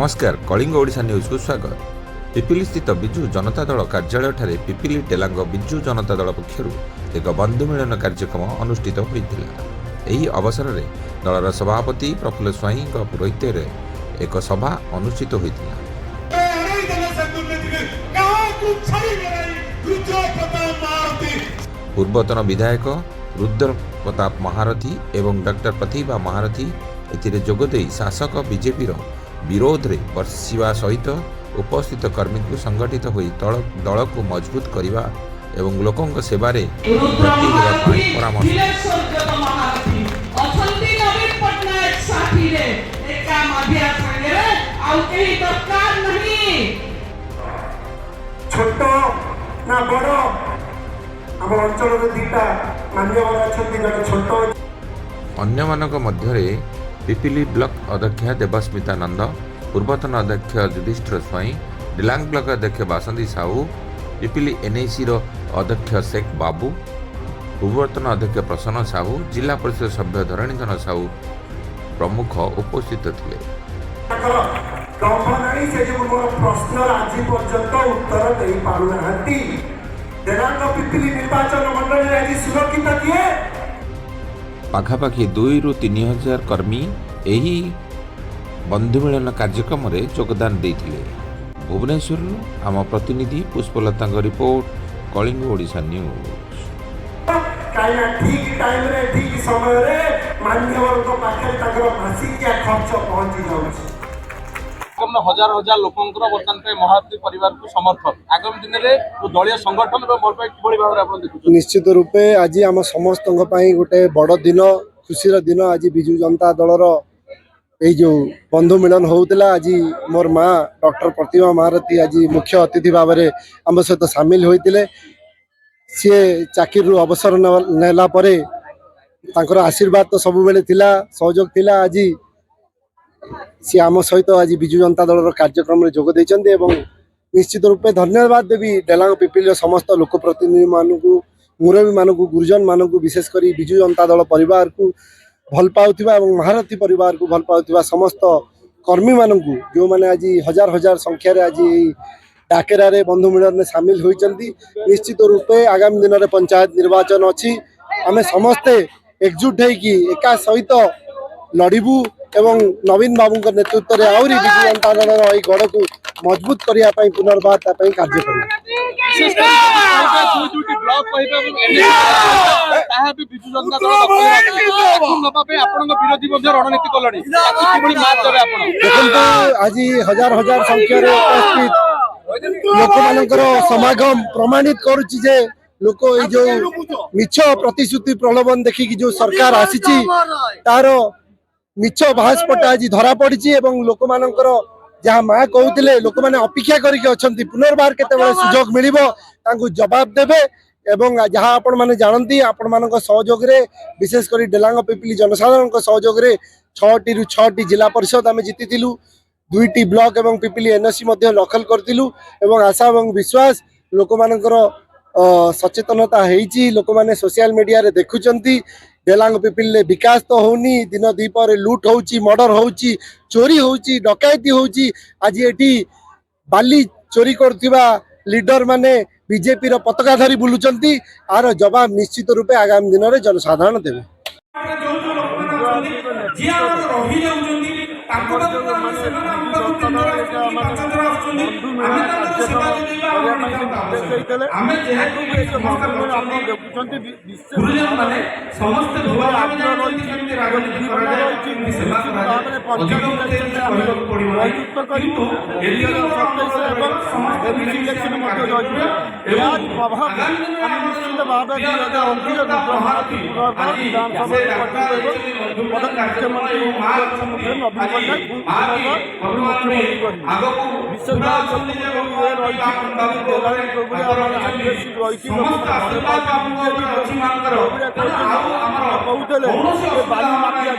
नमस्कार कलिंग ओडिशा न्यूज को स्वागत। पिपिली स्थित विजु जनता दल कार्यालय ठारे पिपिली टेलांग विजु जनता दल पक्षरु एक बंधु मिलन कार्यक्रम अनुष्ठित होइतिला। एही अवसर में दलर सभापति प्रफुल्ल स्वाई पौरोहित्य एक सभा अनुष्ठित होइतिला। पूर्वतन विधायक रुद्र प्रताप महारथी एवं डॉक्टर प्रतिभा महारथी एथिरे जोगदेई शासक बीजेपी विरोध में बर्षिवा सहित उपस्थित कर्मी को संगठित होई दल को मजबूत करने एवं लोकों सेवा परामर्श छोट ना बड़ आम अंचल दीटा मान्यवर अच्छा छोट अन्य मानक मध्य पिपिली ब्लॉक अध्यक्ष देवस्मिता नंद, पूर्वतन अध्यक्ष युधिष्ठिर स्वाई, डिलांग ब्लॉक अध्यक्ष बासंती साहू, पिपिली एनएसी अध्यक्ष शेख बाबू, पूर्वतन अध्यक्ष प्रसन्न साहू, जिला परिषद सभ्य धरणीधर साहू प्रमुख उपस्थित थे। पाखापाखि 2,000 ରୁ 3,000 कर्मी एही बंधु मिलन कार्यक्रम रे योगदान देथिले। भुवनेश्वर आम प्रतिनिधि पुष्पलता रिपोर्ट, कलिंग ओडिशा न्यूज। ठीक टाइम रे ठीक समय रे मान्यवर को पाखे तकर मासिकिया खर्च पहुंची जाउछ। हजार हजार लोकंकर वर्तमान पे महारथी परिवार को समर्थन आगामी दिन में दलीय संगठन निश्चित रूपे आज आम समस्त गोटे बड़ दिन खुशी दिन आज विजु जनता दलर जो बंधु मिलन होता आज मोर माँ डॉक्टर प्रतिभा महारथी आज मुख्य अतिथि भाव में आम सहित सामिल होते सी चाकरी अवसर नेला आशीर्वाद तो सब बेले सहयोग थिला। आज सी आम सहित आज विजु जनता दल कार्यक्रम में जोग देइचंदे एवं निश्चित रूपे धन्यवाद देवी डेलांग पिपिल समस्त लोक प्रतिनिधि मानू मुरबी मानू गुरुजन मानू विशेषकर विजु जनता दल परिवार को भल पाउथिबा एवं महारथी परिवार को भल पाउथिबा समस्त कर्मी मानू जो माने आज हजार हजार संख्यार आज डाकेरा रे बंधु मिलन में सामिल होइचंती। निश्चित रूपे आगामी दिन में पंचायत निर्वाचन अच्छी आमे समस्ते एकजुट होइकी एका सहित लड़बू एवं नवीन बाबू नेतृत्व में आहरी विजु जनता दल गढ़ को मजबूत करने पुनर्बार कार्य आज हजार हजार संख्यार उपस्थित लोक मानकर समागम प्रमाणित करुच्ची जे लोक जो मिछ प्रतिश्रुति प्रलोभन देखिकी जो सरकार आसी तार मिछ भाषपटा आज धरा पड़ी लोक मानकर जहाँ माँ कहते लोक मैंने अपेक्षा करके पुनर्बार केते सुजोग मिलिबो तांकु जवाब देबे एवं जहाँ आपण माने जानती आपण मानक सहयोग रे विशेषकर डेलांग पिपिली जनसाधारण सहयोग रे 6टी रु 6टी जिला परिषद आमे जीतिथिलु 2टी ब्लॉक एवं पिपिली एनएसी मध्ये दखल करथिलु एवं आशा एवं विश्वास लोक मानकर सचेतनता हेइची लोक माने सोशल मीडिया रे देखुचंती डेलांग पिपिल विकास तो होनी दिन दीपर लुट होउची मर्डर होउची चोरी होउची डकैती होउची आज एटी बाली चोरी करथिबा लीडर माने बीजेपी रो पताका धरी बुलुचंती आर जवाब निश्चित रूपे आगामी दिन रे जनसाधारण देबे।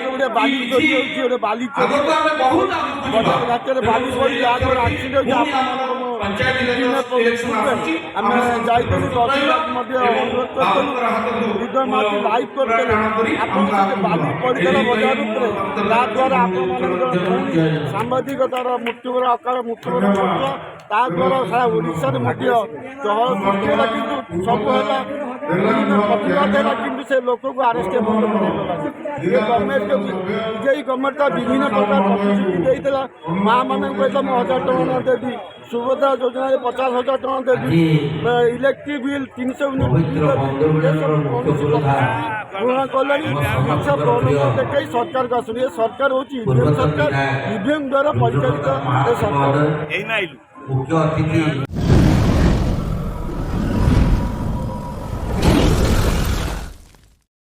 ଗୋଟେ ବାଲି ଚୋରି ହେଉଛି, ଗୋଟେ ବାଲି ଚୋରି ବଜାର ଘାଟରେ ବାଲି ପଡ଼ି ଯାହାଦ୍ୱାରା ଆକ୍ସିଡେଣ୍ଟ ହେଉଛି। ଆମେ ଯାଇଥିଲୁ ତହସିଲଦାରକୁ ମଧ୍ୟ ଅନୁରୋଧ କରିଥିଲୁ, ଭିଡ଼ିଓ ମାଟି ଲାଇଭ୍ କରିଥିଲେ। ଆପଣ ଯଦି ବାଲି ପଡ଼ିଥିଲା ବଜାର ଉପରେ ତାଦ୍ୱାରା ଆପଣମାନଙ୍କର ସାମ୍ବାଦିକତାର ମୃତ୍ୟୁର ଅକାଳ ମୃତ୍ୟୁର ଘଟଣା ତାଦ୍ୱାରା ସାରା ଓଡ଼ିଶାରେ ମଧ୍ୟ ଚହଳ ସୃଷ୍ଟି ହେଲା। କିନ୍ତୁ ସବୁ ହେଲା ପ୍ରତିବାଦ ହେଲା, କିନ୍ତୁ ସେ ଲୋକକୁ ଆରେଷ୍ଟ ବନ୍ଦ କରାଇଗଲା। ଏ ଗଭର୍ଣ୍ଣମେଣ୍ଟ ବିଜେପି ଗଭର୍ଣ୍ଣମେଣ୍ଟ ବିଭିନ୍ନ ପ୍ରକାର ପ୍ରତିଶ୍ରୁତି ଦେଇଥିଲା। ମାଆମାନଙ୍କୁ କହିଥିଲା ମୁଁ 1000 ଟଙ୍କା ଦେବି, ସୁଭଦ୍ରା ଯୋଜନାରେ 50,000 ଟଙ୍କା ଦେବି, ଇଲେକ୍ଟ୍ରିକ୍ ବିଲ୍ 300 ୟୁନିଟ୍ ଏସବୁ କୌଣସି ପୂରଣ କଲେଣି। ମିଛ ପ୍ରଲୋଭନ ଦେଖାଇ ସରକାରକୁ ଆସୁନି। ଏ ସରକାର ହେଉଛି ଇଭିଏମ୍ ସରକାର, ଇଭିଏମ୍ ଦ୍ୱାରା ପରିଚାଳିତ ଏ ସରକାର।